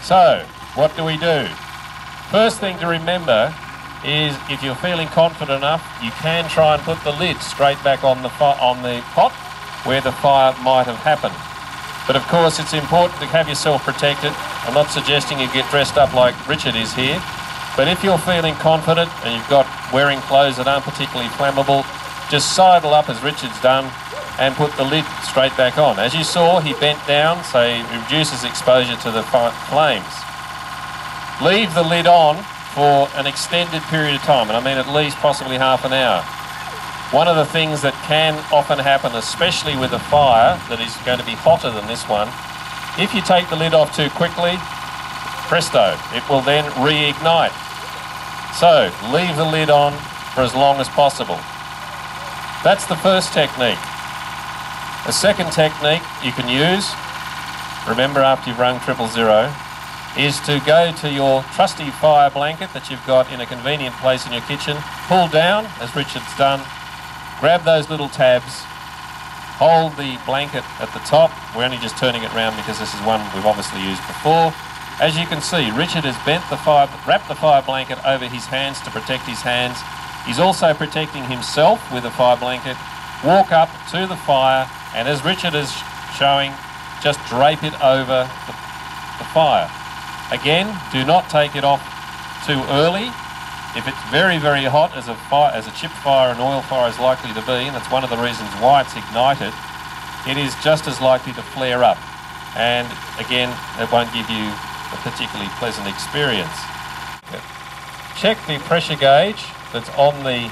So, what do we do? First thing to remember is if you're feeling confident enough, you can try and put the lid straight back on the pot where the fire might have happened. But of course it's important to have yourself protected. I'm not suggesting you get dressed up like Richard is here, but if you're feeling confident and you've got wearing clothes that aren't particularly flammable, just sidle up as Richard's done and put the lid straight back on. As you saw, he bent down, so he reduces exposure to the flames. Leave the lid on for an extended period of time, and I mean at least possibly half an hour. One of the things that can often happen, especially with a fire that is going to be hotter than this one, if you take the lid off too quickly, presto, it will then reignite. So leave the lid on for as long as possible. That's the first technique. A second technique you can use, remember after you've rung 000, is to go to your trusty fire blanket that you've got in a convenient place in your kitchen, pull down, as Richard's done, grab those little tabs, hold the blanket at the top. We're only just turning it around because this is one we've obviously used before. As you can see, Richard has wrapped the fire blanket over his hands to protect his hands. He's also protecting himself with a fire blanket. Walk up to the fire, and as Richard is showing, just drape it over the fire. Again, do not take it off too early. If it's very, very hot, as a chip fire and oil fire is likely to be, and that's one of the reasons why it's ignited, it is just as likely to flare up. And again, it won't give you a particularly pleasant experience. Check the pressure gauge that's on the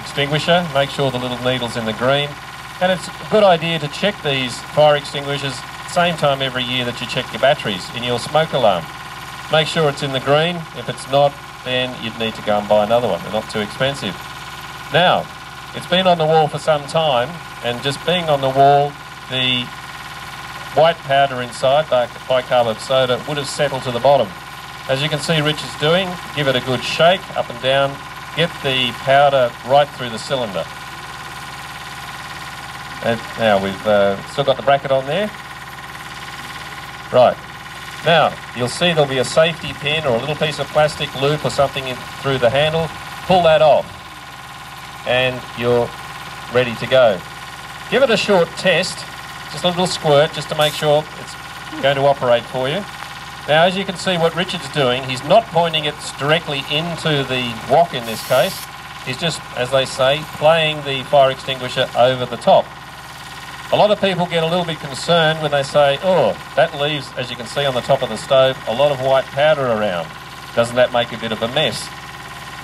extinguisher. Make sure the little needle's in the green. And it's a good idea to check these fire extinguishers at the same time every year that you check your batteries in your smoke alarm. Make sure it's in the green. If it's not, then you'd need to go and buy another one. They're not too expensive. Now, it's been on the wall for some time, and just being on the wall, the white powder inside, bicarbonate soda, would have settled to the bottom. As you can see Richard's doing, give it a good shake up and down, get the powder right through the cylinder. And now we've still got the bracket on there. Right. Now, you'll see there'll be a safety pin or a little piece of plastic loop or something through the handle. Pull that off and you're ready to go. Give it a short test, just a little squirt, just to make sure it's going to operate for you. Now, as you can see what Richard's doing, he's not pointing it directly into the wok in this case. He's just, as they say, playing the fire extinguisher over the top. A lot of people get a little bit concerned when they say, oh, that leaves, as you can see on the top of the stove, a lot of white powder around. Doesn't that make a bit of a mess?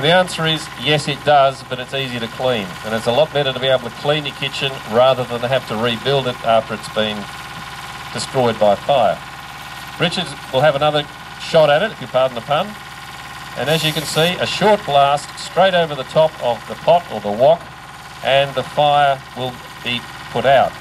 The answer is, yes it does, but it's easy to clean. And it's a lot better to be able to clean your kitchen rather than to have to rebuild it after it's been destroyed by fire. Richard will have another shot at it, if you pardon the pun. And as you can see, a short blast straight over the top of the pot or the wok, and the fire will be put out.